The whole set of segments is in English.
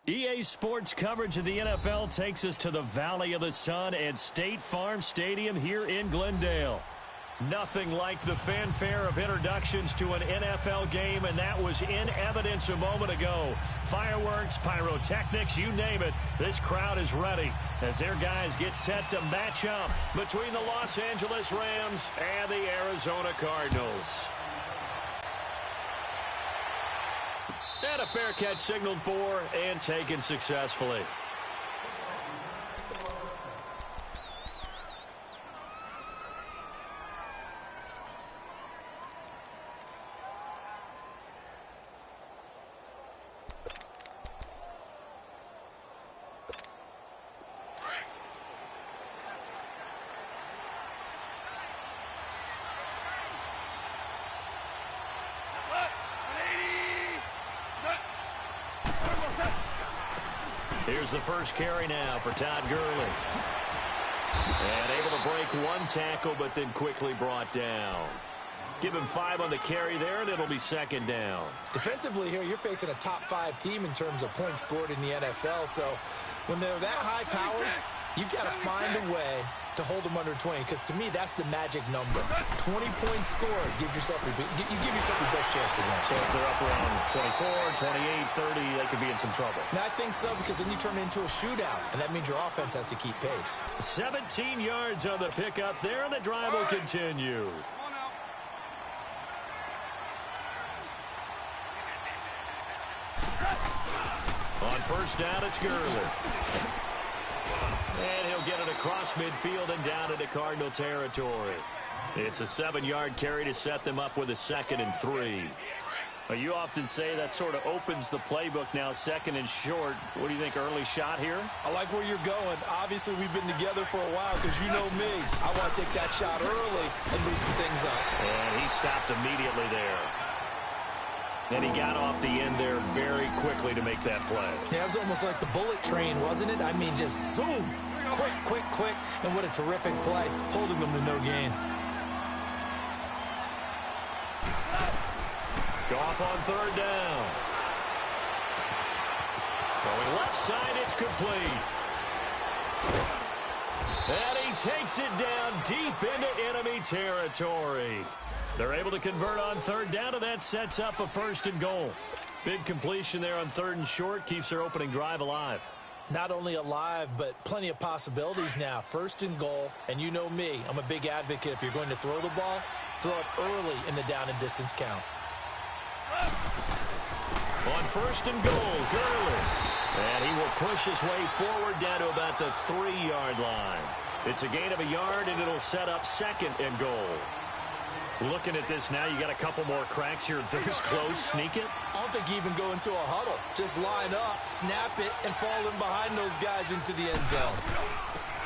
EA Sports coverage of the NFL takes us to the Valley of the Sun at State Farm Stadium here in Glendale. Nothing like the fanfare of introductions to an NFL game, and that was in evidence a moment ago. Fireworks, pyrotechnics, you name it, this crowd is ready as their guys get set to match up between the Los Angeles Rams and the Arizona Cardinals. And a fair catch signaled for and taken successfully. Here's the first carry now for Todd Gurley. And able to break one tackle, but then quickly brought down. Give him 5 on the carry there, and it'll be second down. Defensively here, you're facing a top-5 team in terms of points scored in the NFL. So when they're that high-powered, you've got to find a way to hold them under 20, because to me, that's the magic number. 20 points scored, you give yourself your best chance to win. So if they're up around 24, 28, 30, they could be in some trouble. And I think so, because then you turn it into a shootout, and that means your offense has to keep pace. 17 yards on the pickup there, and the drive will continue. On first down, it's Gurley. And he'll get it across midfield and down into Cardinal territory. It's a 7-yard carry to set them up with a 2nd and 3. Well, you often say that sort of opens the playbook now, 2nd and short. What do you think, early shot here? I like where you're going. Obviously, we've been together for a while, because you know me. I want to take that shot early and loosen things up. And he stopped immediately there. And he got off the end there very quickly to make that play. Yeah, it was almost like the bullet train, wasn't it? I mean, just zoom. Quick, quick, quick. And what a terrific play, holding them to no gain. Goff on third down. Throwing left side, it's complete. And he takes it down deep into enemy territory. They're able to convert on third down, and that sets up a 1st and goal. Big completion there on 3rd and short, keeps their opening drive alive. Not only alive, but plenty of possibilities now. 1st and goal, and you know me, I'm a big advocate. If you're going to throw the ball, throw it early in the down and distance count. On 1st and goal, Gurley. And he will push his way forward down to about the 3-yard line. It's a gain of a yard, and it'll set up 2nd and goal. Looking at this now, you got a couple more cracks here. This close, sneak it. I don't think you even go into a huddle. Just line up, snap it, and fall in behind those guys into the end zone.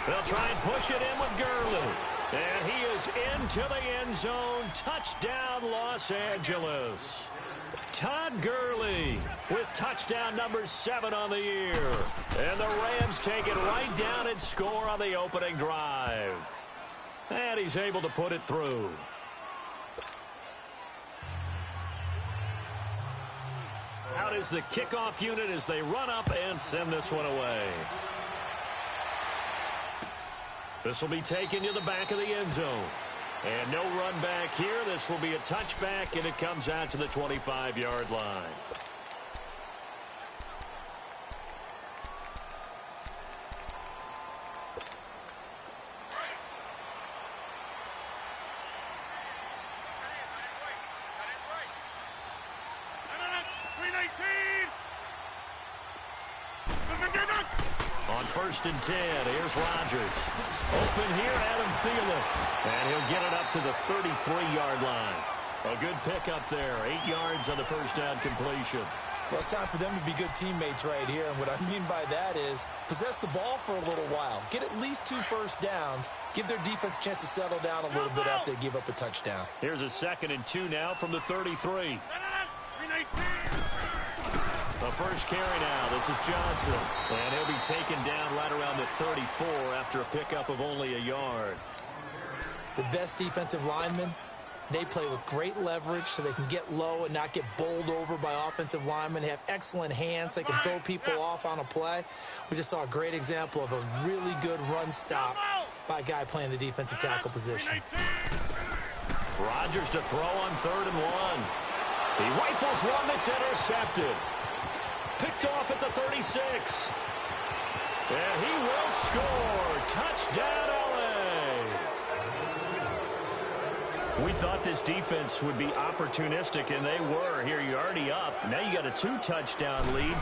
They'll try and push it in with Gurley. And he is into the end zone. Touchdown, Los Angeles. Todd Gurley with touchdown number 7 on the year. And the Rams take it right down and score on the opening drive. And he's able to put it through. Out is the kickoff unit as they run up and send this one away. This will be taken to the back of the end zone. And no run back here. This will be a touchback, and it comes out to the 25-yard line. On 1st and 10, here's Rodgers. Open here, Adam Thielen. And he'll get it up to the 33-yard line. A good pickup there. 8 yards on the first down completion. Well, it's time for them to be good teammates right here. And what I mean by that is possess the ball for a little while. Get at least 2 first downs. Give their defense a chance to settle down a little bit after they give up a touchdown. Here's a 2nd and 2 now from the 33. The first carry now. This is Johnson. And he'll be taken down right around the 34 after a pickup of only a yard. The best defensive linemen They play with great leverage so they can get low and not get bowled over by offensive linemen. They have excellent hands. They can throw people off on a play. We just saw a great example of a really good run stop by a guy playing the defensive tackle position. Rodgers to throw on 3rd and 1. He rifles one that's intercepted. Picked off at the 36. And he will score. Touchdown, LA. We thought this defense would be opportunistic, and they were. Here, you're already up. Now you got a 2-touchdown lead.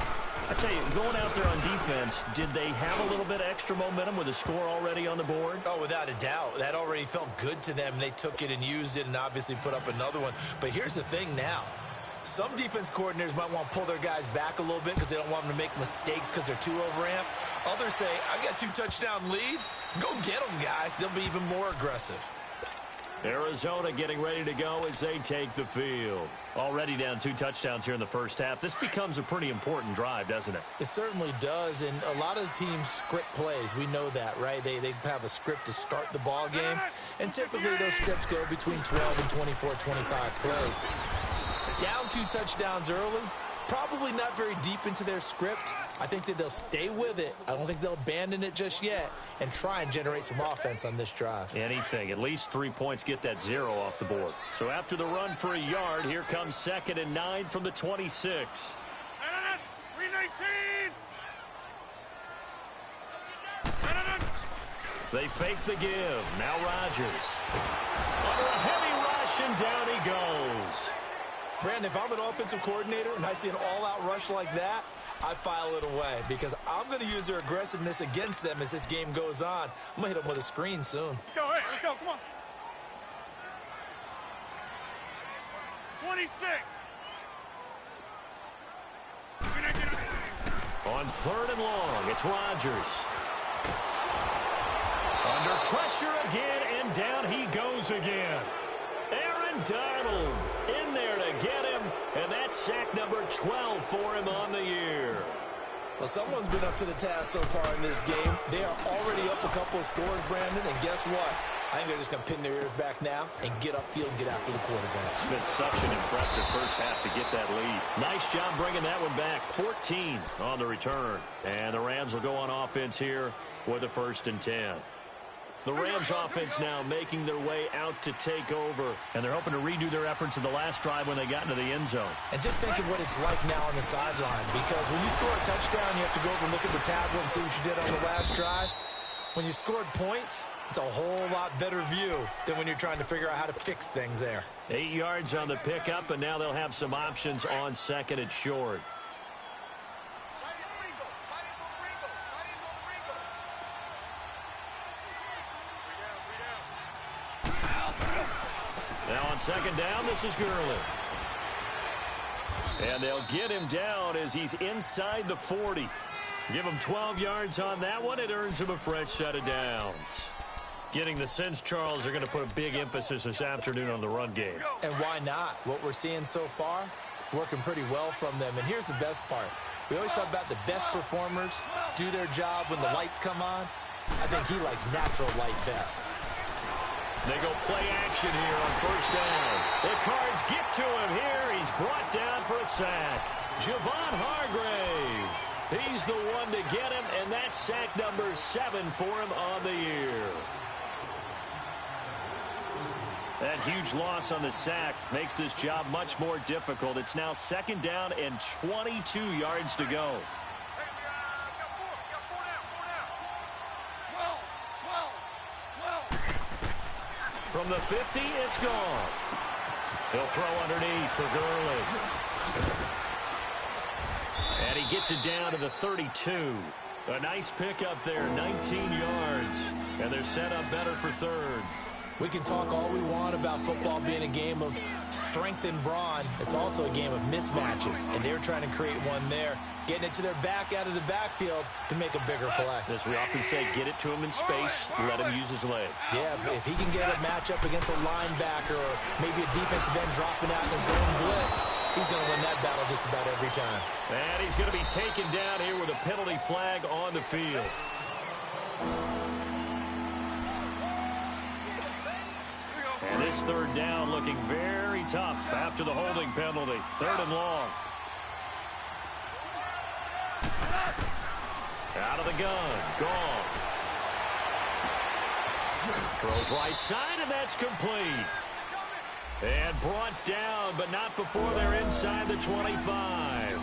I tell you, going out there on defense, did they have a little bit of extra momentum with a score already on the board? Oh, without a doubt. That already felt good to them. They took it and used it and obviously put up another one. But here's the thing now. Some defense coordinators might want to pull their guys back a little bit because they don't want them to make mistakes because they're too overamped. Others say, I got a 2-touchdown lead. Go get them, guys. They'll be even more aggressive. Arizona getting ready to go as they take the field. Already down 2 touchdowns here in the first half. This becomes a pretty important drive, doesn't it? It certainly does, and a lot of the teams script plays. We know that, right? They have a script to start the ball game, and typically those scripts go between 12 and 24, 25 plays. Down 2 touchdowns early, probably not very deep into their script. I think that they'll stay with it. I don't think they'll abandon it just yet and try and generate some offense on this drive. Anything. At least 3 points, get that 0 off the board. So after the run for a yard, here comes 2nd and 9 from the 26. 319. They fake the give. Now Rodgers. Under a heavy rush, and down he goes. Brandon, if I'm an offensive coordinator and I see an all-out rush like that, I file it away because I'm going to use their aggressiveness against them as this game goes on. I'm going to hit them with a screen soon. Let's go, hey, let's go, come on. 26. On 3rd and long, it's Rodgers. Under pressure again, and down he goes again. Aaron Donald in there to get him, and that's sack number 12 for him on the year. Well, someone's been up to the task so far in this game. They are already up a couple of scores, Brandon, and guess what? I think they're just going to pin their ears back now and get upfield and get after the quarterback. It's been such an impressive first half to get that lead. Nice job bringing that one back. 14 on the return. And the Rams will go on offense here with a 1st and 10. The Rams offense now making their way out to take over. And they're hoping to redo their efforts in the last drive when they got into the end zone. And just think of what it's like now on the sideline. Because when you score a touchdown, you have to go over and look at the tablet and see what you did on the last drive. When you scored points, it's a whole lot better view than when you're trying to figure out how to fix things there. 8 yards on the pickup, and now they'll have some options on 2nd and short. Now on 2nd down, this is Gurley. And they'll get him down as he's inside the 40. Give him 12 yards on that one. It earns him a fresh set of downs. Getting the sense, Charles, are going to put a big emphasis this afternoon on the run game. And why not? What we're seeing so far is working pretty well from them. And here's the best part. We always talk about the best performers do their job when the lights come on. I think he likes natural light best. They go play action here on 1st down. The Cards get to him here. He's brought down for a sack. Javon Hargrave. He's the one to get him, and that's sack number 7 for him on the year. That huge loss on the sack makes this job much more difficult. It's now 2nd down and 22 yards to go. From the 50, it's gone. He'll throw underneath for Gurley. And he gets it down to the 32. A nice pickup there, 19 yards. And they're set up better for 3rd. We can talk all we want about football being a game of strength and brawn. It's also a game of mismatches, and they're trying to create one there, getting it to their back out of the backfield to make a bigger play. As we often say, get it to him in space, let him use his leg. Yeah, if he can get a matchup against a linebacker or maybe a defensive end dropping out in a zone blitz, he's going to win that battle just about every time. And he's going to be taken down here with a penalty flag on the field. And This third down looking very tough after the holding penalty. 3rd and long. Out of the gun. Goff. Throws right side, and that's complete. And brought down, but not before they're inside the 25.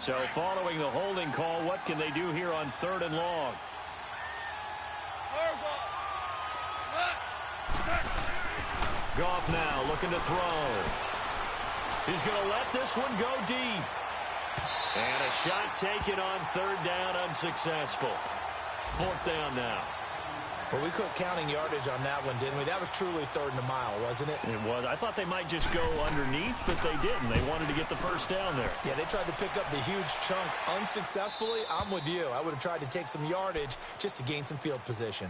So following the holding call, what can they do here on 3rd and long? Goff now looking to throw. He's going to let this one go deep. And a shot taken on 3rd down, unsuccessful. 4th down now. Well, we quit counting yardage on that one, didn't we? That was truly 3rd and a mile, wasn't it? It was. I thought they might just go underneath, but they didn't. They wanted to get the 1st down there. Yeah, they tried to pick up the huge chunk unsuccessfully. I'm with you. I would have tried to take some yardage just to gain some field position.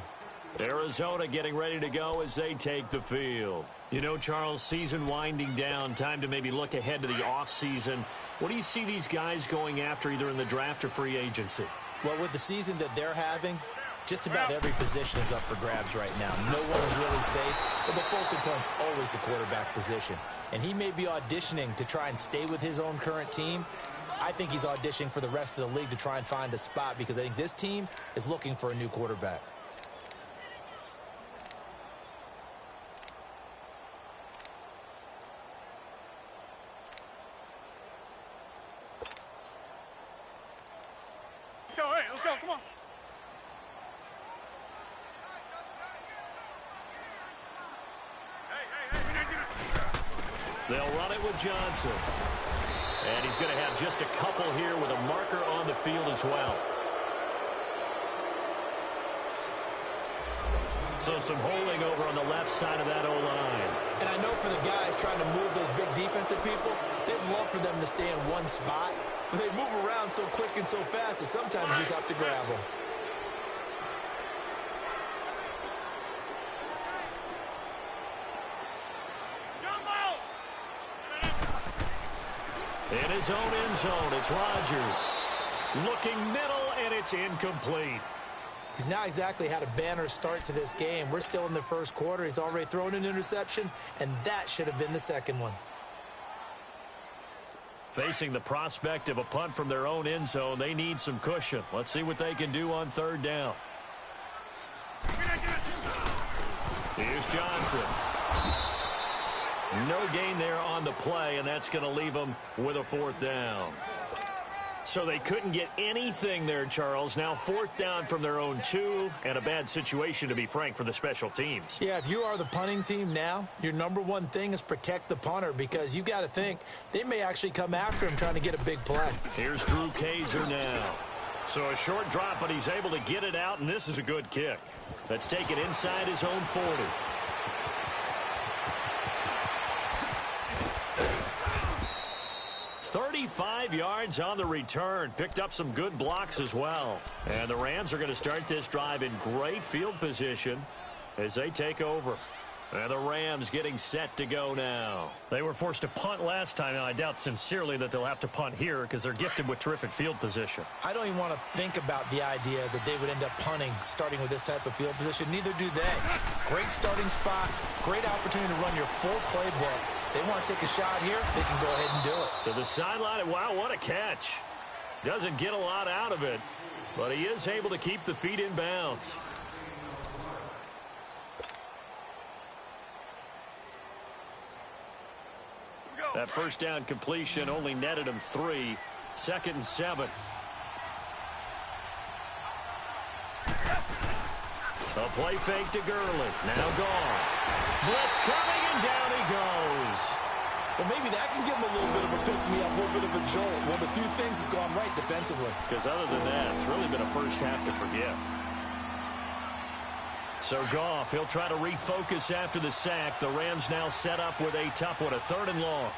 Arizona getting ready to go as they take the field. You know, Charles, season winding down, time to maybe look ahead to the offseason. What do you see these guys going after either in the draft or free agency? Well, with the season that they're having, just about every position is up for grabs right now. No one is really safe, but the focal point's always the quarterback position. And he may be auditioning to try and stay with his own current team. I think he's auditioning for the rest of the league to try and find a spot because I think this team is looking for a new quarterback. Let's go, come on. They'll run it with Johnson. And he's going to have just a couple here with a marker on the field as well. So some holding over on the left side of that O-line. And I know for the guys trying to move those big defensive people, they'd love for them to stay in one spot. But they move around so quick and so fast that sometimes you just have to grab them. In his own end zone, it's Rodgers. Looking middle, and it's incomplete. He's not exactly had a banner start to this game. We're still in the 1st quarter. He's already thrown an interception, and that should have been the 2nd one. Facing the prospect of a punt from their own end zone, they need some cushion. Let's see what they can do on 3rd down. Here's Johnson. No gain there on the play, and that's going to leave them with a 4th down. So they couldn't get anything there, Charles. Now 4th down from their own 2, and a bad situation, to be frank, for the special teams. Yeah, if you are the punting team now, your number one thing is protect the punter because you got to think they may actually come after him trying to get a big play. Here's Drew Kaiser now. So a short drop, but he's able to get it out, and this is a good kick. Let's take it inside his own 40. 35 yards on the return. Picked up some good blocks as well. And the Rams are going to start this drive in great field position as they take over. And the Rams getting set to go now. They were forced to punt last time, and I doubt sincerely that they'll have to punt here because they're gifted with terrific field position. I don't even want to think about the idea that they would end up punting starting with this type of field position. Neither do they. Great starting spot, great opportunity to run your full playbook. They want to take a shot here, they can go ahead and do it. To the sideline, wow, what a catch. Doesn't get a lot out of it, but he is able to keep the feet in bounds. That 1st down completion only netted him 3. 2nd and 7. A play fake to Gurley. Now gone. Blitz coming, and down he goes. Well, maybe that can give him a little bit of a pick-me-up, a little bit of a jolt. One of the few things has gone right defensively. Because other than that, it's really been a first half to forget. So Goff, he'll try to refocus after the sack. The Rams now set up with a tough one, a 3rd and long.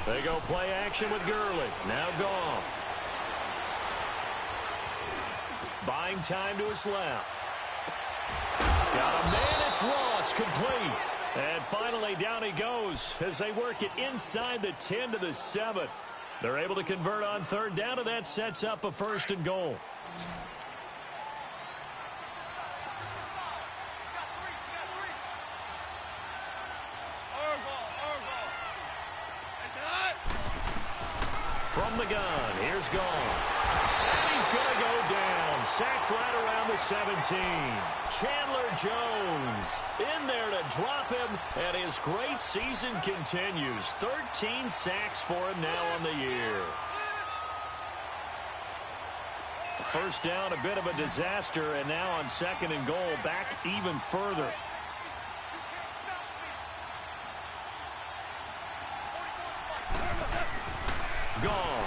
They go play action with Gurley. Now Goff. buying time to his left. Got a man, it's Ross, complete. And finally, down he goes as they work it inside the 10 to the 7. They're able to convert on third down, and that sets up a 1st and goal. From the gun, here's Gone. And he's going to go down. Sacked right around the 17. Chandler Jones in there to drop him, and his great season continues. 13 sacks for him now on the year. First down, a bit of a disaster, and now on 2nd and goal, back even further. Gone.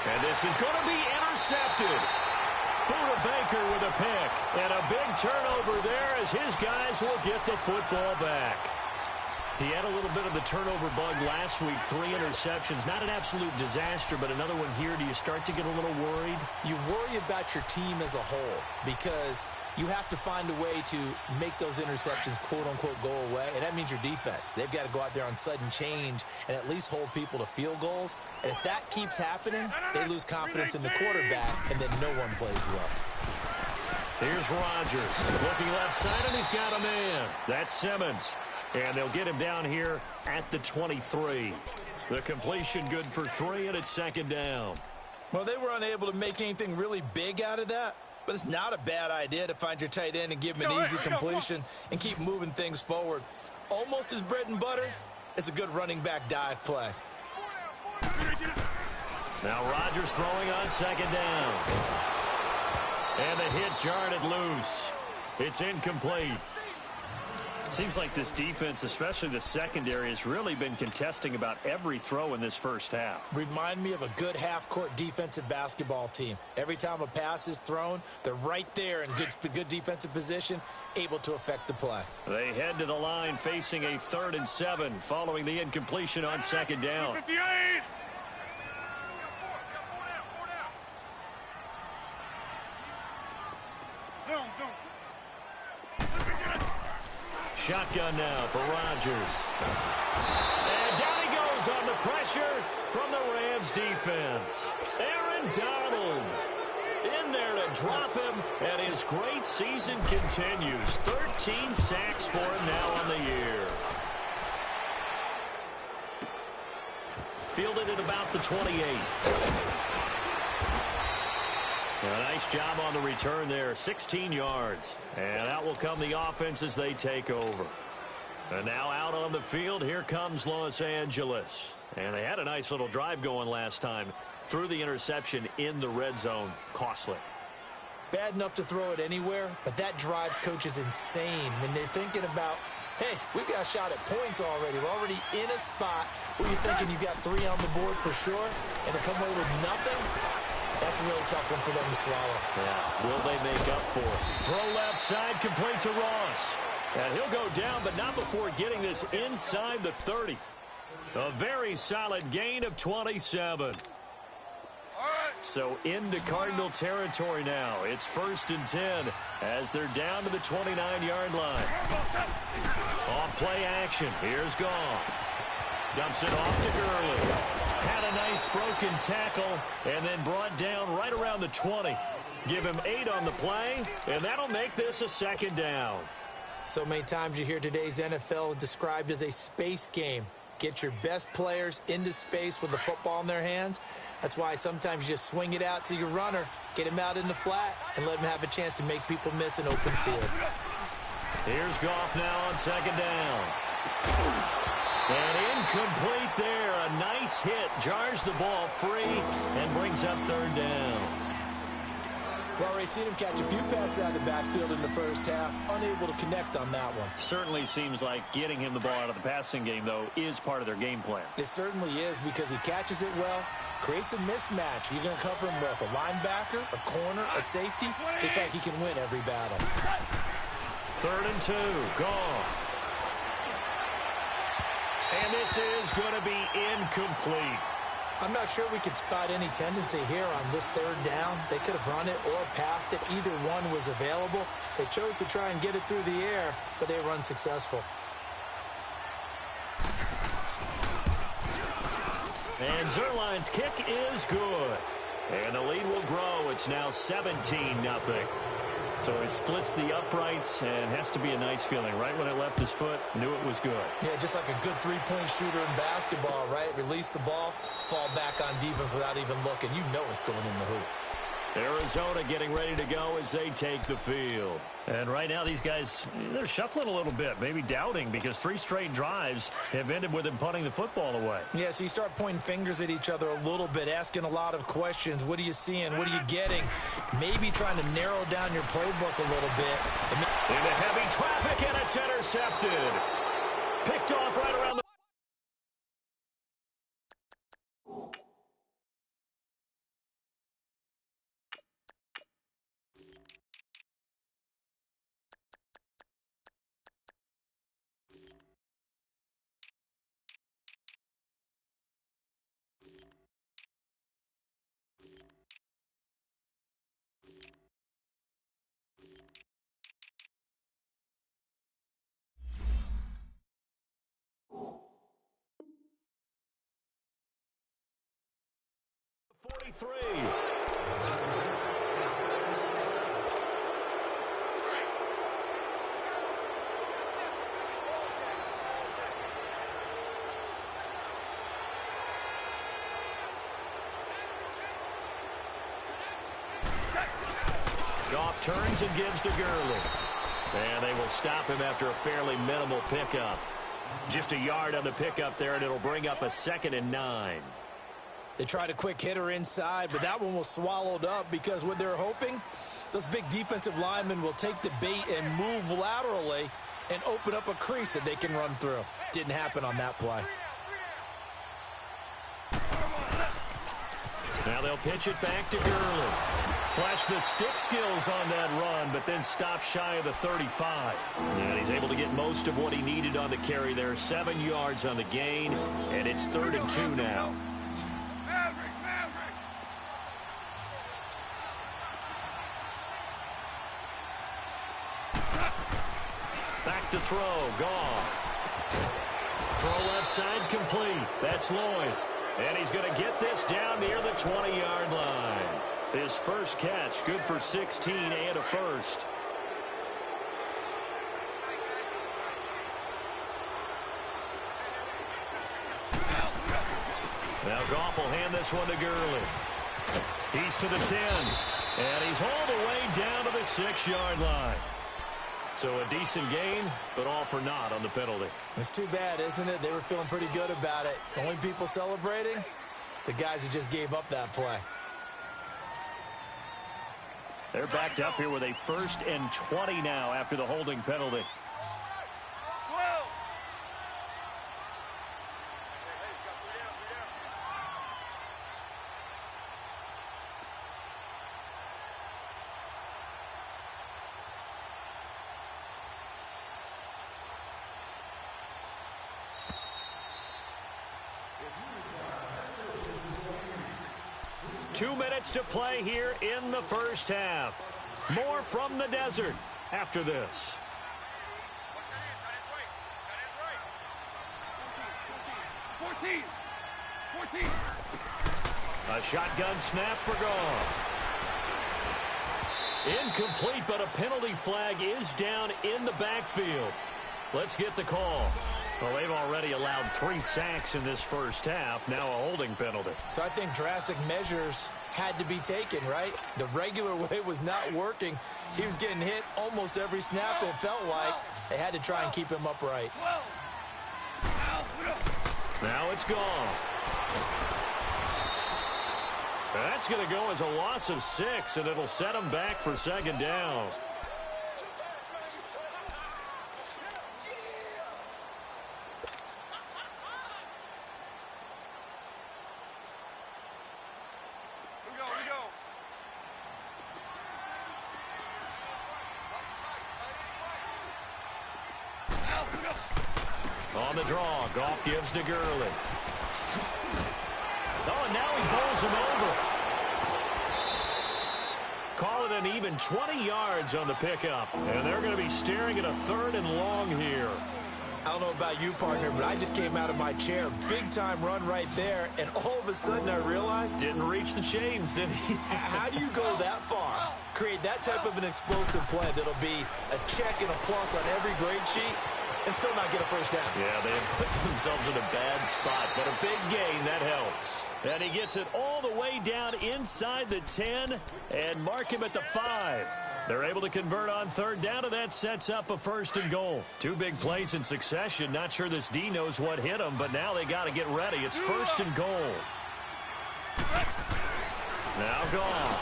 And this is going to be intercepted. Budda Baker with a pick. And a big turnover there as his guys will get the football back. He had a little bit of the turnover bug last week. 3 interceptions. Not an absolute disaster, but another one here. Do you start to get a little worried? You worry about your team as a whole because you have to find a way to make those interceptions, quote-unquote, go away, and that means your defense. They've got to go out there on sudden change and at least hold people to field goals. And if that keeps happening, they lose confidence in the quarterback, and then no one plays well. Here's Rodgers looking left side, and he's got a man. That's Simmons. And they'll get him down here at the 23. The completion good for 3, and it's 2nd down. Well, they were unable to make anything really big out of that, but it's not a bad idea to find your tight end and give him an easy completion and keep moving things forward. Almost his bread and butter. It's a good running back dive play. Now Rodgers throwing on 2nd down. And the hit jarred it loose. It's incomplete. Seems like this defense, especially the secondary, has really been contesting about every throw in this first half. Remind me of a good half-court defensive basketball team. Every time a pass is thrown, they're right there in good defensive position, able to affect the play. They head to the line facing a 3rd and 7 following the incompletion on 2nd down. 58! Zone. Shotgun now for Rodgers. And down he goes on the pressure from the Rams defense. Aaron Donald in there to drop him, and his great season continues. 13 sacks for him now on the year. Fielded at about the 28. A nice job on the return there, 16 yards. And out will come the offense as they take over. And now out on the field, here comes Los Angeles. And they had a nice little drive going last time. Threw the interception in the red zone. Costly. Bad enough to throw it anywhere, but that drives coaches insane when they're thinking about, hey, we got a shot at points already. We're already in a spot where you're thinking you've got 3 on the board for sure, and to come away with nothing, that's a really tough one for them to swallow. Yeah, will they make up for it? Throw left side, complete to Ross. And he'll go down, but not before getting this inside the 30. A very solid gain of 27. So into Cardinal territory now. It's 1st and 10 as they're down to the 29-yard line. Off play action. Here's Goff. Dumps it off to Gurley. Had a nice broken tackle and then brought down right around the 20. Give him 8 on the play, and that'll make this a 2nd down. So many times you hear today's NFL described as a space game. Get your best players into space with the football in their hands. That's why sometimes you just swing it out to your runner, get him out in the flat, and let him have a chance to make people miss an open field. Here's Goff now on 2nd down. And incomplete there. A nice hit. Jars the ball free and brings up 3rd down. We've already seen him catch a few passes out of the backfield in the first half. Unable to connect on that one. Certainly seems like getting him the ball out of the passing game, though, is part of their game plan. It certainly is because he catches it well, creates a mismatch. You're going to cover him with a linebacker, a corner, a safety. They feel like he can win every battle. 3rd and 2. Goff. And this is going to be incomplete. I'm not sure we could spot any tendency here on this third down. They could have run it or passed it. Either one was available. They chose to try and get it through the air, but they were unsuccessful. And Zuerlein's kick is good. And the lead will grow. It's now 17-0. So he splits the uprights, and has to be a nice feeling. Right when it left his foot, knew it was good. Yeah, just like a good three-point shooter in basketball, right? Release the ball, fall back on defense without even looking. You know it's going in the hoop. Arizona getting ready to go as they take the field. And right now these guys, they're shuffling a little bit, maybe doubting, because 3 straight drives have ended with them punting the football away. Yeah, so you start pointing fingers at each other a little bit, asking a lot of questions. What are you seeing? What are you getting? Maybe trying to narrow down your playbook a little bit. Into heavy traffic, and it's intercepted. Picked off right around the... Goff turns and gives to Gurley. And they will stop him after a fairly minimal pickup. Just a yard on the pickup there, and it'll bring up a 2nd and 9. They tried a quick hitter inside, but that one was swallowed up because what they're hoping, those big defensive linemen will take the bait and move laterally and open up a crease that they can run through. Didn't happen on that play. Now they'll pitch it back to Gurley. Flash the stick skills on that run, but then stop shy of the 35. And he's able to get most of what he needed on the carry there. 7 yards on the gain, and it's 3rd and 2 now. Back to throw, Goff. Throw left side complete. That's Lloyd. And he's going to get this down near the 20-yard line. His first catch, good for 16 and a first. Now Goff will hand this one to Gurley. He's to the 10. And he's all the way down to the 6-yard line. So a decent gain, but all for naught on the penalty. It's too bad, isn't it? They were feeling pretty good about it. The only people celebrating, the guys who just gave up that play. They're backed up here with a 1st and 20 now after the holding penalty. Two minutes to play here in the first half. More from the desert after this. A shotgun snap for Goff. Incomplete, but a penalty flag is down in the backfield. Let's get the call. Well, they've already allowed 3 sacks in this first half. Now a holding penalty. So I think drastic measures had to be taken, right? The regular way was not working. He was getting hit almost every snap, it felt like. They had to try and keep him upright. Now it's gone. That's going to go as a loss of 6, and it'll set him back for 2nd down. On the draw, Goff gives to Gurley. Oh, and throws him over. Call it an even 20 yards on the pickup. And they're going to be staring at a 3rd and long here. I don't know about you, partner, but I just came out of my chair. Big-time run right there, and all of a sudden I realized... Didn't reach the chains, did he? How do you go that far? Create that type of an explosive play that'll be a check and a plus on every grade sheet and still not get a first down. Yeah, they have put themselves in a bad spot, but a big gain, that helps. And he gets it all the way down inside the 10 and mark him at the 5. They're able to convert on 3rd down, and that sets up a 1st and goal. 2 big plays in succession. Not sure this D knows what hit him, but now they got to get ready. It's 1st and goal. Now gone.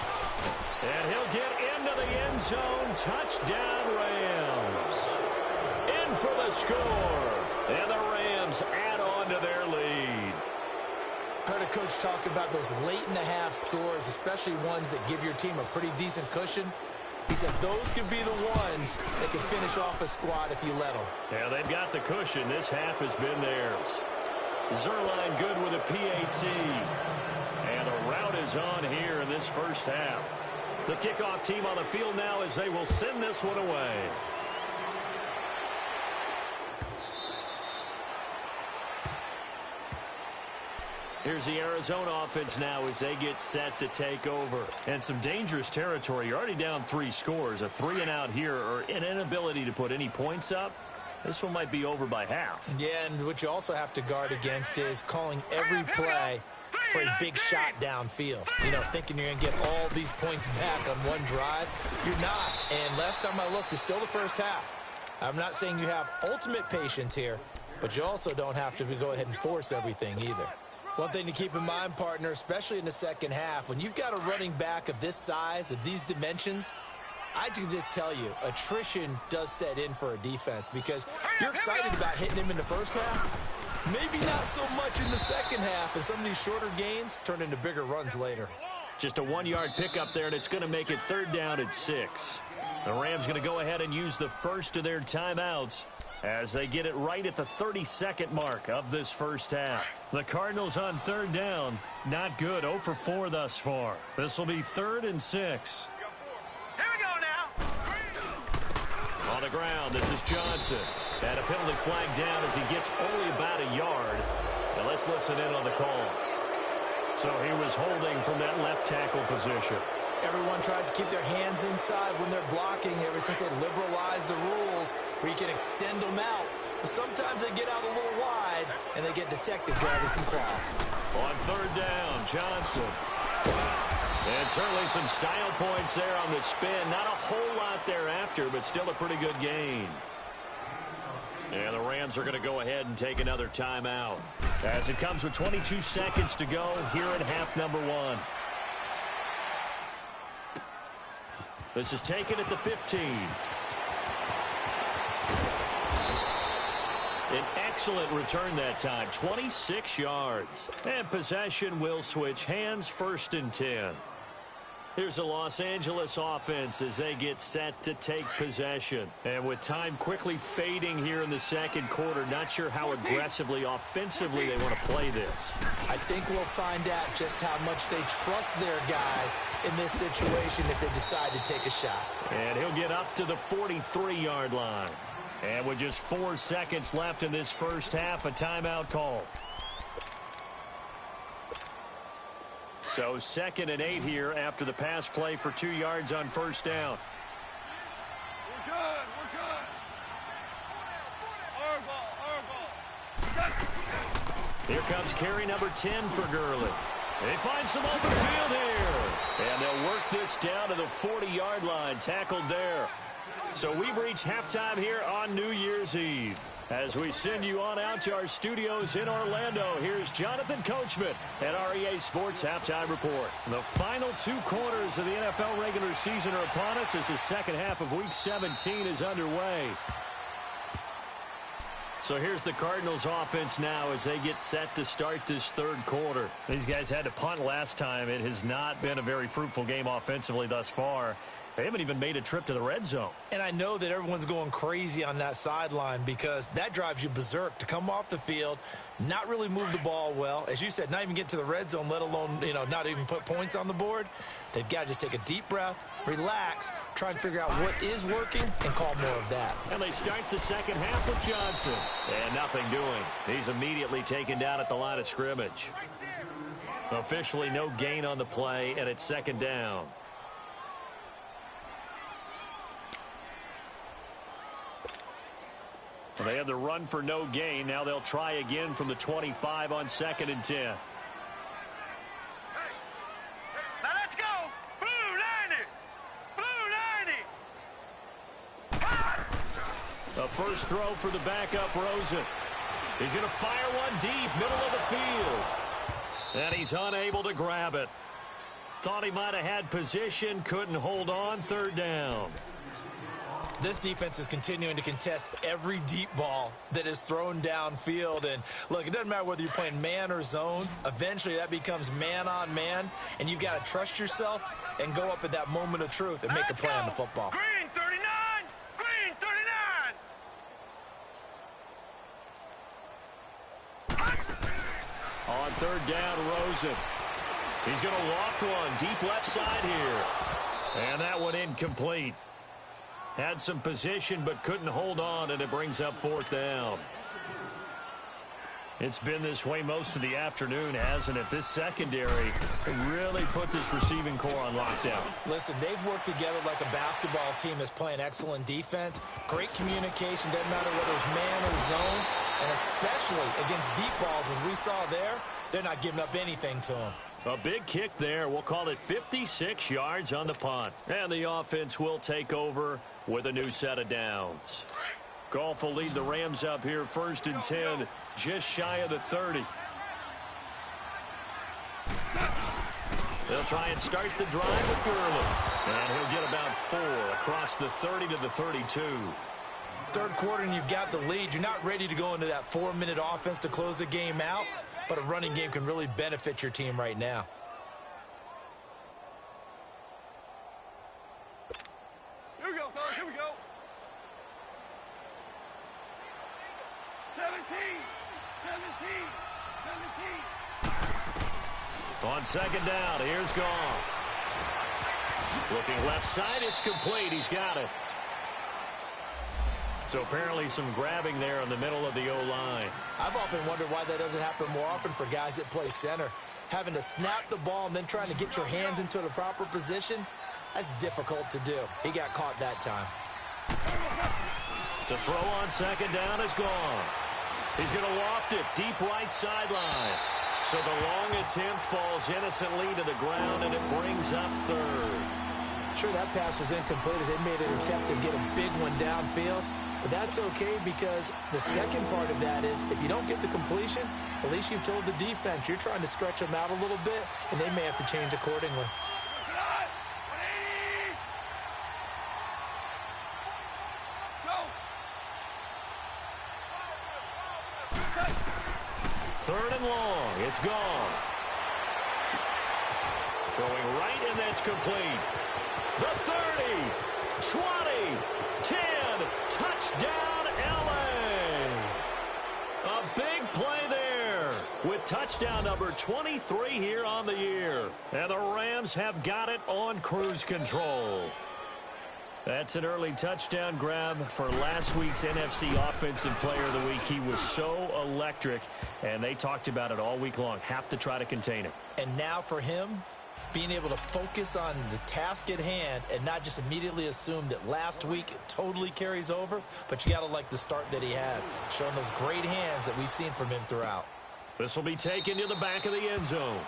And he'll get into the end zone. Touchdown, Rams. In for the score. And the Rams add on to their lead. Heard a coach talk about those late-in-the-half scores, especially ones that give your team a pretty decent cushion. He said those could be the ones that can finish off a squad if you let them. Yeah, they've got the cushion. This half has been theirs. Zerline good with a PAT. And the route is on here in this first half. The kickoff team on the field now as they will send this one away. Here's the Arizona offense now as they get set to take over. And some dangerous territory. You're already down 3 scores. A 3-and-out here or an inability to put any points up. This one might be over by half. Yeah, and what you also have to guard against is calling every play for a big shot downfield. You know, thinking you're going to get all these points back on one drive. You're not. And last time I looked, it's still the first half. I'm not saying you have ultimate patience here, but you also don't have to go ahead and force everything either. One thing to keep in mind, partner, especially in the second half, when you've got a running back of this size, of these dimensions, I can just tell you, attrition does set in for a defense because you're excited about hitting him in the first half. Maybe not so much in the second half, and some of these shorter gains turn into bigger runs later. Just a 1-yard pickup there, and it's going to make it 3rd down at 6. The Rams going to go ahead and use the first of their timeouts as they get it right at the 32nd mark of this first half. The Cardinals on 3rd down. Not good. 0 for 4 thus far. This will be 3rd and 6. Here we go now. On the ground, this is Johnson. And a penalty flag down as he gets only about a yard. Now let's listen in on the call. So he was holding from that left tackle position. Everyone tries to keep their hands inside when they're blocking ever since they liberalized the rules where you can extend them out. But sometimes they get out a little wide, and they get detected grabbing some cloth. On 3rd down, Johnson. And certainly some style points there on the spin. Not a whole lot thereafter, but still a pretty good gain. And the Rams are going to go ahead and take another timeout as it comes with 22 seconds to go here in half number 1. This is taken at the 15. An excellent return that time, 26 yards. And possession will switch hands, 1st and 10. Here's the Los Angeles offense as they get set to take possession. And with time quickly fading here in the second quarter, not sure how aggressively, offensively they want to play this. I think we'll find out just how much they trust their guys in this situation if they decide to take a shot. And he'll get up to the 43-yard line. And with just 4 seconds left in this first half, a timeout call. So 2nd and 8 here after the pass play for 2 yards on 1st down. We're good. Our ball. Here comes carry number 10 for Gurley. They find some open field here. And they'll work this down to the 40-yard line, tackled there. So we've reached halftime here on New Year's Eve. As we send you on out to our studios in Orlando, here's Jonathan Coachman at REA Sports Halftime Report. The final 2 quarters of the NFL regular season are upon us as the second half of Week 17 is underway. So here's the Cardinals offense now as they get set to start this 3rd quarter. These guys had to punt last time. It has not been a very fruitful game offensively thus far. They haven't even made a trip to the red zone. And I know that everyone's going crazy on that sideline because that drives you berserk to come off the field, not really move the ball well. As you said, not even get to the red zone, let alone, not even put points on the board. They've got to just take a deep breath, relax, try and figure out what is working, and call more of that. And they start the second half with Johnson. And nothing doing. He's immediately taken down at the line of scrimmage. Officially no gain on the play, and it's second down. They had the run for no gain. Now they'll try again from the 25 on 2nd and 10. Now let's go. Blue 90. Blue 90. The first throw for the backup, Rosen. He's going to fire one deep, middle of the field. And he's unable to grab it. Thought he might have had position, couldn't hold on, 3rd down. This defense is continuing to contest every deep ball that is thrown downfield. And, look, it doesn't matter whether you're playing man or zone. Eventually, that becomes man-on-man, and you've got to trust yourself and go up at that moment of truth and make a play on the football. Green 39. Green 39. On 3rd down, Rosen. He's going to loft one deep left side here. And that one incomplete. Had some position but couldn't hold on, and it brings up 4th down. It's been this way most of the afternoon, hasn't it? This secondary really put this receiving core on lockdown. Listen, they've worked together like a basketball team that's playing excellent defense. Great communication, doesn't matter whether it's man or zone. And especially against deep balls, as we saw there, they're not giving up anything to them. A big kick there. We'll call it 56 yards on the punt. And the offense will take over with a new set of downs. Goff will lead the Rams up here 1st and 10, just shy of the 30. They'll try and start the drive with Gurley. And he'll get about 4 across the 30 to the 32. 3rd quarter and you've got the lead. You're not ready to go into that 4-minute offense to close the game out, but a running game can really benefit your team right now. Here we go, fellas. Here we go. 17. 17. 17. On 2nd down, here's Goff. Looking left side, it's complete. He's got it. So apparently some grabbing there in the middle of the O-line. I've often wondered why that doesn't happen more often for guys that play center. Having to snap the ball and then trying to get your hands into the proper position, that's difficult to do. He got caught that time. To throw on 2nd down is Goff. He's going to loft it deep right sideline. So the long attempt falls innocently to the ground, and it brings up 3rd. Sure, that pass was incomplete as they made an attempt to get a big one downfield. But that's okay because the second part of that is if you don't get the completion, at least you've told the defense you're trying to stretch them out a little bit, and they may have to change accordingly. 3rd and long. It's gone. Throwing right, and that's complete. The 30, 20, 10, touchdown LA. A big play there with touchdown number 23 here on the year. And the Rams have got it on cruise control. That's an early touchdown grab for last week's NFC Offensive Player of the Week. He was so electric, and they talked about it all week long. Have to try to contain him. And now for him, being able to focus on the task at hand and not just immediately assume that last week it totally carries over, but you got to like the start that he has, showing those great hands that we've seen from him throughout. This will be taken to the back of the end zone.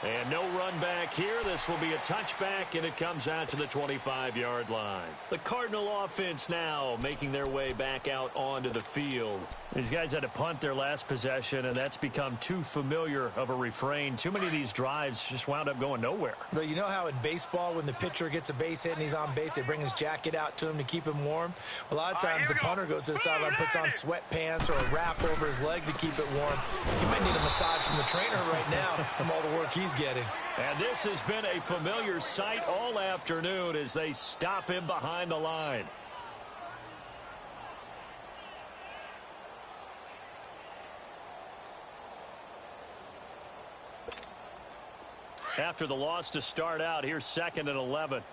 And no run back here. This will be a touchback, and it comes out to the 25-yard line. The Cardinal offense now making their way back out onto the field. These guys had to punt their last possession, and that's become too familiar of a refrain. Too many of these drives just wound up going nowhere. But you know how in baseball, when the pitcher gets a base hit and he's on base, they bring his jacket out to him to keep him warm? A lot of times the punter goes to the sideline, puts on sweatpants or a wrap over his leg to keep it warm. He might need a massage from the trainer right now from all the work he's getting. And this has been a familiar sight all afternoon as they stop him behind the line. After the loss to start out, here's 2nd and 11.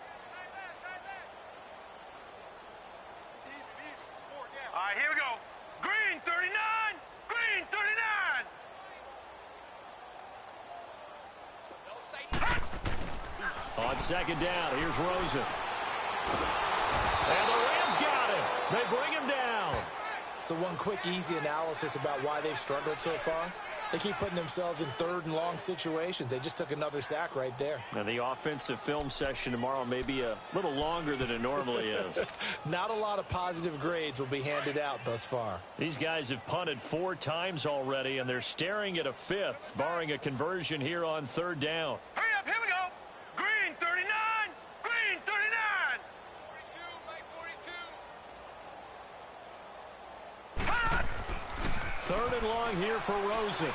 All right, here we go. Green 39. Green 39. On 2nd down, here's Rosen. And the Rams got him. They bring him down. So one quick, easy analysis about why they've struggled so far. They keep putting themselves in 3rd and long situations. They just took another sack right there. And the offensive film session tomorrow may be a little longer than it normally is. Not a lot of positive grades will be handed out thus far. These guys have punted 4 times already, and they're staring at a 5th, barring a conversion here on 3rd down. Hurry up, here we go. Green 39. Green 39. 42, 3rd and long here for Rosen.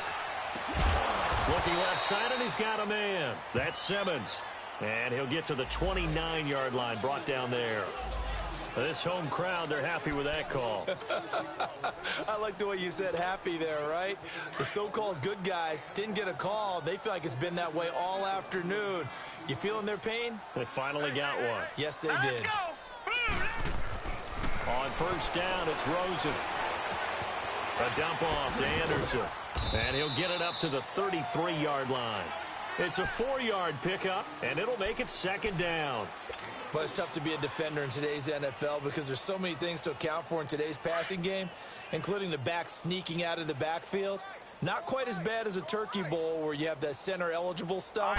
Looking left side, and he's got a man. That's Simmons. And he'll get to the 29-yard line, brought down there. This home crowd, they're happy with that call. I like the way you said happy there, right? The so-called good guys didn't get a call. They feel like it's been that way all afternoon. You feeling their pain? They finally got one. Yes, they now did. let's go. Blue. On 1st down, it's Rosen. A dump off to Anderson. And he'll get it up to the 33-yard line. It's a 4-yard pickup, and it'll make it 2nd down. But it's tough to be a defender in today's NFL because there's so many things to account for in today's passing game, including the back sneaking out of the backfield. Not quite as bad as a turkey bowl where you have that center-eligible stuff,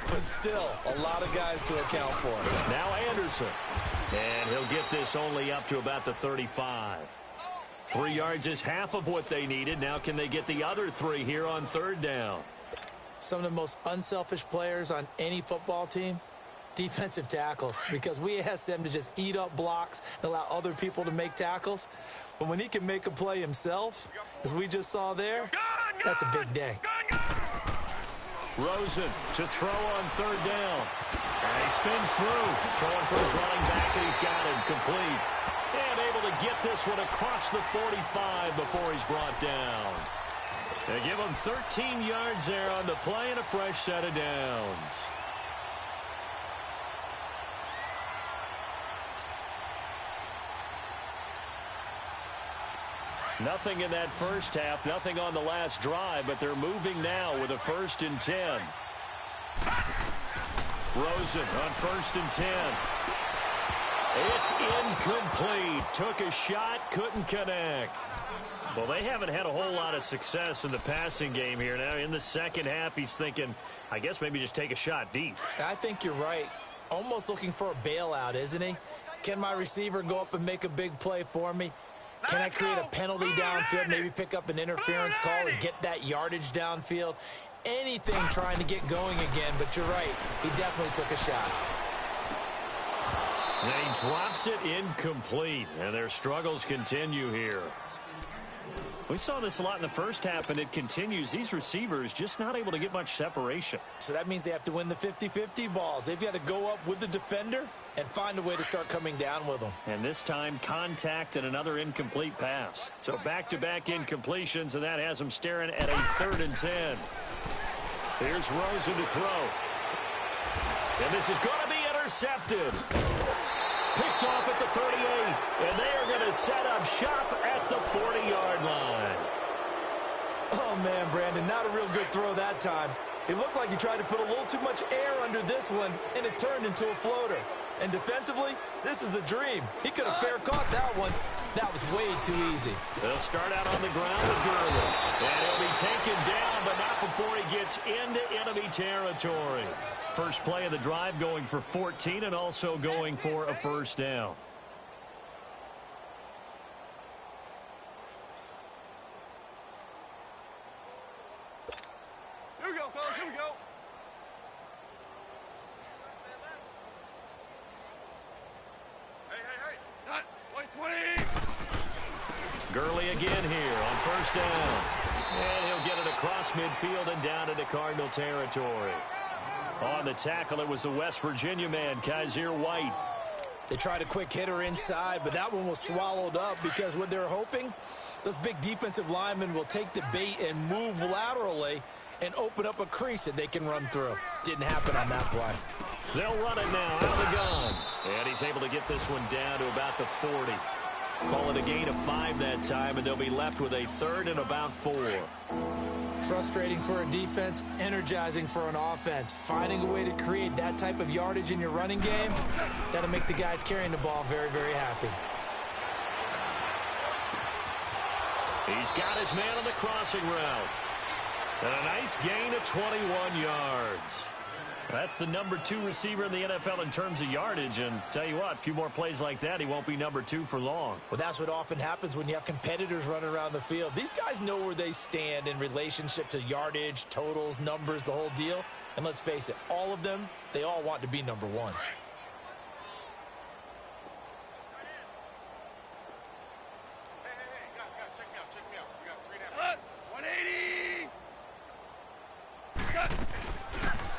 but still a lot of guys to account for. Now Anderson. And he'll get this only up to about the 35. 3 yards is half of what they needed. Now can they get the other 3 here on 3rd down? Some of the most unselfish players on any football team, defensive tackles, because we ask them to just eat up blocks and allow other people to make tackles. But when he can make a play himself, as we just saw there, that's a big day. Rosen to throw on 3rd down. And he spins through. Throwing for his running back, and he's got him complete. And able to get this one across the 45 before he's brought down. They give him 13 yards there on the play and a fresh set of downs. Nothing in that first half, nothing on the last drive, but they're moving now with a 1st and 10. Rosen on 1st and 10. It's incomplete. Took a shot, couldn't connect. Well, they haven't had a whole lot of success in the passing game here. Now, in the second half, he's thinking, I guess maybe just take a shot deep. I think you're right. Almost looking for a bailout, isn't he? Can my receiver go up and make a big play for me? Can I create a penalty downfield, maybe pick up an interference call and get that yardage downfield? Anything trying to get going again, but you're right. He definitely took a shot. And he drops it incomplete, and their struggles continue here. We saw this a lot in the first half, and it continues. These receivers just not able to get much separation. So that means they have to win the 50-50 balls. They've got to go up with the defender and find a way to start coming down with them. And this time, contact and another incomplete pass. So back-to-back incompletions, and that has them staring at a 3rd and 10. Here's Rosen to throw. And this is going to be intercepted. Picked off at the 38, and they are going to set up shop at the 40-yard line. Oh, man, Brandon, not a real good throw that time. It looked like he tried to put a little too much air under this one, and it turned into a floater. And defensively, this is a dream. He could have fair caught that one. That was way too easy. They'll start out on the ground with Gurley. And he'll be taken down, but not before he gets into enemy territory. First play of the drive going for 14 and also going for a 1st down. Here we go, fellas. Here we go. Hey. Not 20. Gurley again here on 1st down. And he'll get it across midfield and down into Cardinal territory. On the tackle, it was the West Virginia man, Kaiser White. They tried a quick hitter inside, but that one was swallowed up because what they're hoping, those big defensive linemen will take the bait and move laterally and open up a crease that they can run through. Didn't happen on that play. They'll run it now out of the gun. And he's able to get this one down to about the 40. Call it a gain of 5 that time, and they'll be left with a 3rd and about 4. Frustrating for a defense, energizing for an offense. Finding a way to create that type of yardage in your running game, that'll make the guys carrying the ball very, very happy. He's got his man on the crossing route. And a nice gain of 21 yards. That's the number 2 receiver in the NFL in terms of yardage. And tell you what, a few more plays like that, he won't be number 2 for long. Well, that's what often happens when you have competitors running around the field. These guys know where they stand in relationship to yardage, totals, numbers, the whole deal. And let's face it, all of them, they all want to be number 1.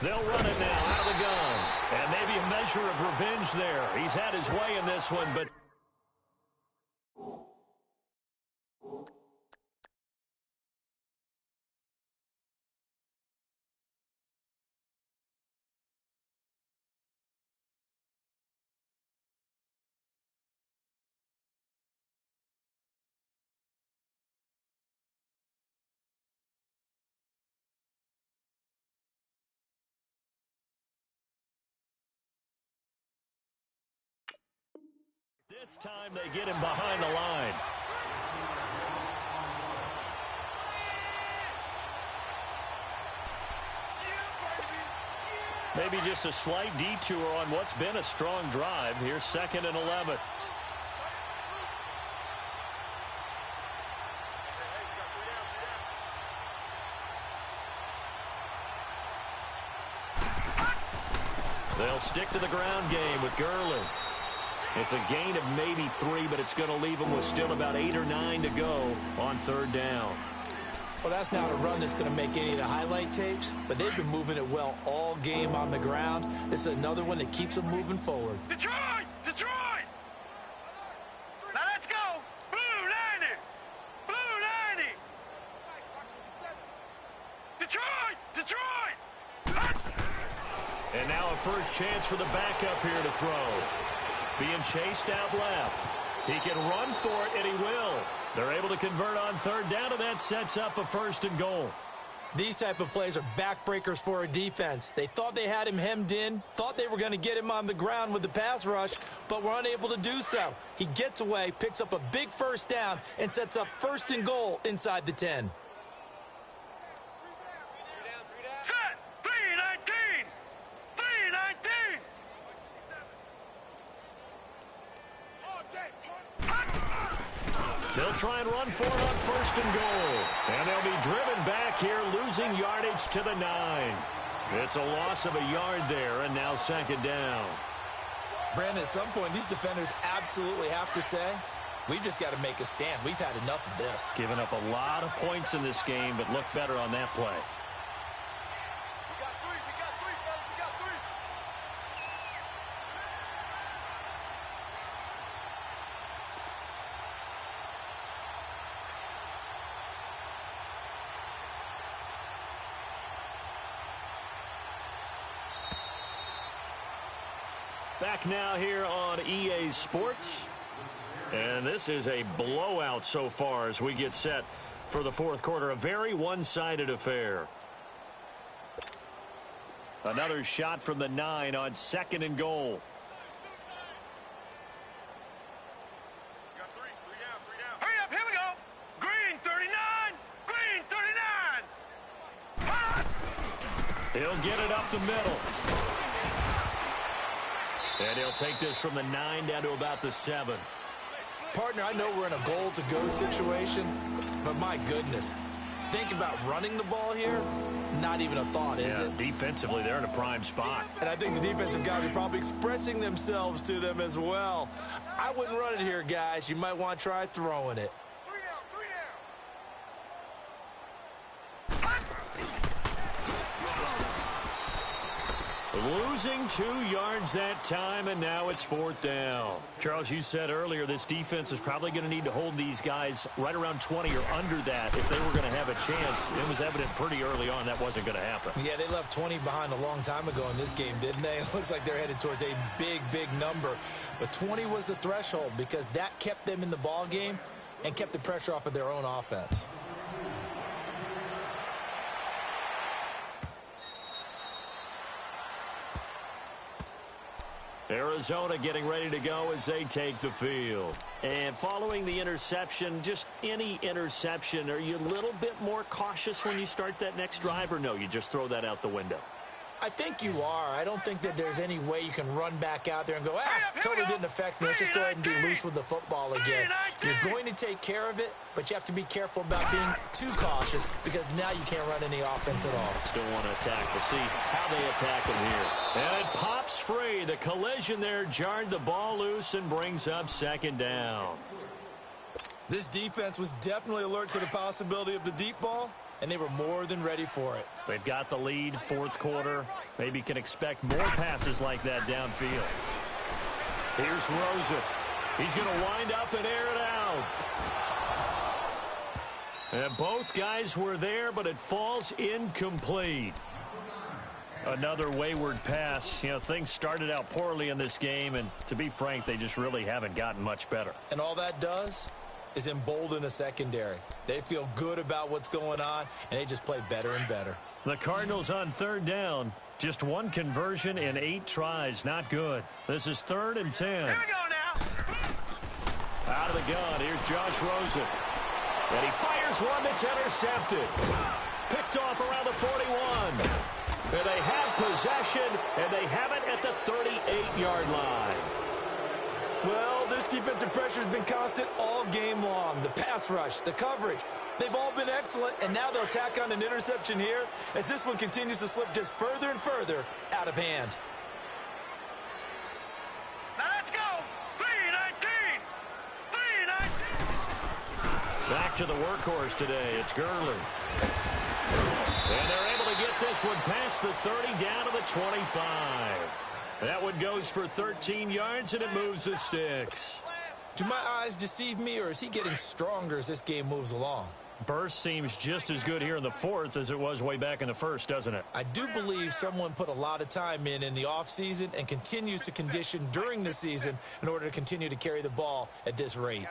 They'll run it now out of the gun. And maybe a measure of revenge there. He's had his way in this one, but... This time they get him behind the line. Maybe just a slight detour on what's been a strong drive. Here's 2nd and 11. They'll stick to the ground game with Gurley. It's a gain of maybe 3, but it's going to leave them with still about 8 or 9 to go on 3rd down. Well, that's not a run that's going to make any of the highlight tapes, but they've been moving it well all game on the ground. This is another one that keeps them moving forward. Detroit! Detroit! Now let's go! Blue 90! Blue 90! Detroit! Detroit! And now a first chance for the backup here to throw. Being chased out left. He can run for it, and he will. They're able to convert on 3rd down, and that sets up a 1st and goal. These type of plays are backbreakers for a defense. They thought they had him hemmed in, thought they were going to get him on the ground with the pass rush, but were unable to do so. He gets away, picks up a big 1st down, and sets up 1st and goal inside the 10. Set! 319! 319! They'll try and run for it on 1st and goal. And they'll be driven back here, losing yardage to the 9. It's a loss of a yard there, and now 2nd down. Brandon, at some point, these defenders absolutely have to say, we've just got to make a stand. We've had enough of this. Giving up a lot of points in this game, but look better on that play. Back now here on EA Sports. And this is a blowout so far as we get set for the 4th quarter. A very one-sided affair. Another shot from the 9 on 2nd and goal. Hurry up, here we go! Green 39! Green 39! He'll get it up the middle. And he'll take this from the 9 down to about the 7. Partner, I know we're in a goal-to-go situation, but my goodness, think about running the ball here, not even a thought, is it? Defensively, they're in a prime spot. And I think the defensive guys are probably expressing themselves to them as well. I wouldn't run it here, guys. You might want to try throwing it. Losing 2 yards that time, and now it's 4th down. Charles, you said earlier this defense is probably going to need to hold these guys right around 20 or under that if they were going to have a chance. It was evident pretty early on that wasn't going to happen. Yeah, they left 20 behind a long time ago in this game, didn't they? It looks like they're headed towards a big, big number. But 20 was the threshold because that kept them in the ball game and kept the pressure off of their own offense. Arizona getting ready to go as they take the field. And following the interception, just any interception, are you a little bit more cautious when you start that next drive, or no, you just throw that out the window? I think you are. I don't think that there's any way you can run back out there and go, totally didn't affect me. Let's just go ahead and be loose with the football again. You're going to take care of it, but you have to be careful about being too cautious because now you can't run any offense at all. Still want to attack. We'll see how they attack him here. And it pops free. The collision there jarred the ball loose and brings up 2nd down. This defense was definitely alert to the possibility of the deep ball, and they were more than ready for it. They've got the lead, 4th quarter. Maybe can expect more passes like that downfield. Here's Rosen. He's going to wind up and air it out. And both guys were there, but it falls incomplete. Another wayward pass. You know, things started out poorly in this game, and to be frank, they just really haven't gotten much better. And all that does is embolden a secondary. They feel good about what's going on, and they just play better and better. The Cardinals on 3rd down. Just 1 conversion in 8 tries. Not good. This is 3rd and 10. Here we go now. Out of the gun. Here's Josh Rosen. And he fires one that's intercepted. Picked off around the 41. And they have possession, and they have it at the 38-yard line. Well, this defensive pressure has been constant all game long. The pass rush, the coverage, they've all been excellent, and now they'll tack on an interception here as this one continues to slip just further and further out of hand. Now let's go. 3-19. 3-19. Back to the workhorse today. It's Gurley. And they're able to get this one past the 30 down to the 25. That one goes for 13 yards, and it moves the sticks. Do my eyes deceive me, or is he getting stronger as this game moves along? Burst seems just as good here in the 4th as it was way back in the 1st, doesn't it? I do believe someone put a lot of time in the offseason and continues to condition during the season in order to continue to carry the ball at this rate.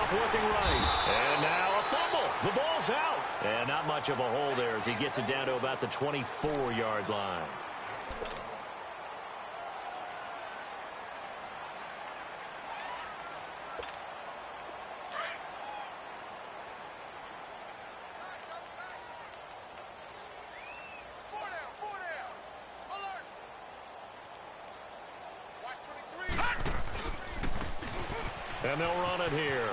Looking right. And now a fumble. The ball's out. And not much of a hole there as he gets it down to about the 24-yard line. And they'll run it here.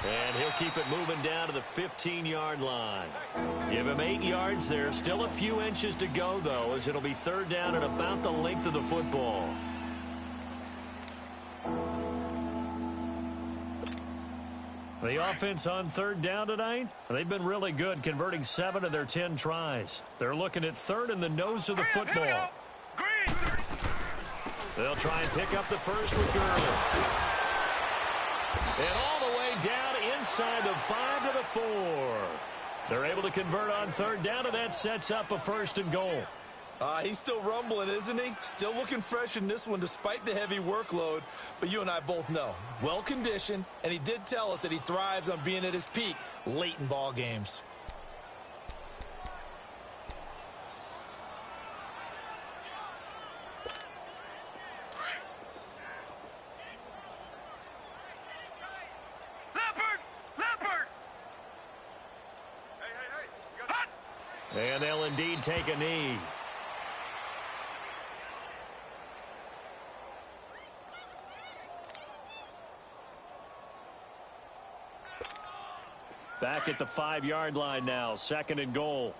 And he'll keep it moving down to the 15-yard line. Give him 8 yards there. Still a few inches to go, though, as it'll be 3rd down and about the length of the football. The offense on 3rd down tonight, they've been really good, converting 7 of their 10 tries. They're looking at 3rd in the nose of the football. They'll try and pick up the first with Gurley. And all the way down inside the 5 to the 4. They're able to convert on 3rd down, and that sets up a 1st and goal. He's still rumbling, isn't he? Still looking fresh in this one despite the heavy workload. But you and I both know, well-conditioned, and he did tell us that he thrives on being at his peak late in ball games. And they'll indeed take a knee. Back at the 5-yard line now, 2nd and goal.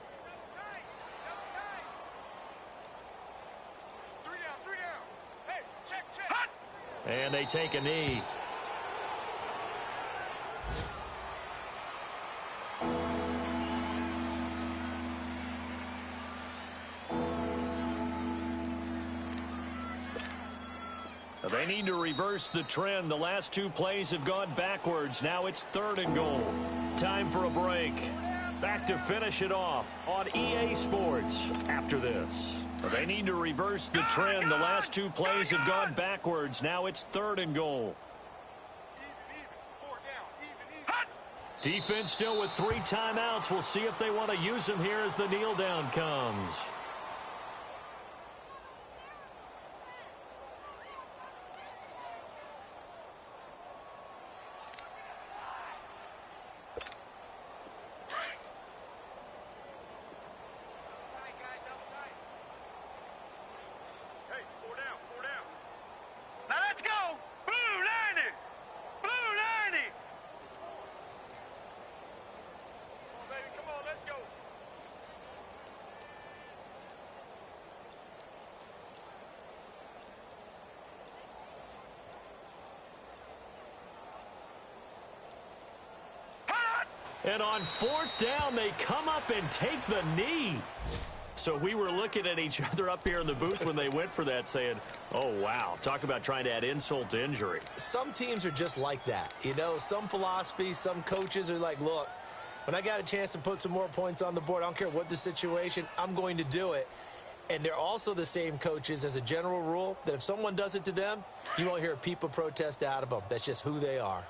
And they take a knee. They need to reverse the trend. The last two plays have gone backwards. Now it's 3rd and goal. Time for a break. Back to finish it off on EA Sports after this. They need to reverse the trend. The last two plays have gone backwards. Now it's 3rd and goal. Defense still with 3 timeouts. We'll see if they want to use them here as the kneel down comes. And on 4th down, they come up and take the knee. So we were looking at each other up here in the booth when they went for that saying, oh, wow, talk about trying to add insult to injury. Some teams are just like that. You know, some philosophies, some coaches are like, look, when I got a chance to put some more points on the board, I don't care what the situation, I'm going to do it. And they're also the same coaches as a general rule that if someone does it to them, you won't hear a peep of protest out of them. That's just who they are.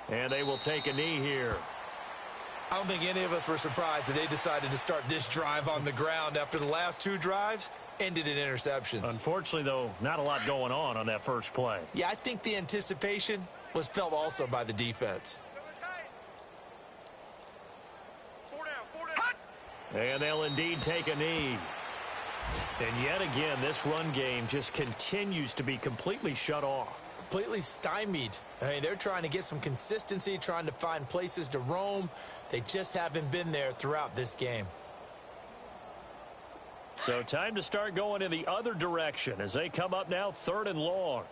And they will take a knee here. I don't think any of us were surprised that they decided to start this drive on the ground after the last 2 drives ended in interceptions. Unfortunately, though, not a lot going on that first play. Yeah, I think the anticipation was felt also by the defense. And they'll indeed take a knee. And yet again, this run game just continues to be completely shut off. Completely stymied. I mean, they're trying to get some consistency, trying to find places to roam. They just haven't been there throughout this game. So time to start going in the other direction as they come up now 3rd and long.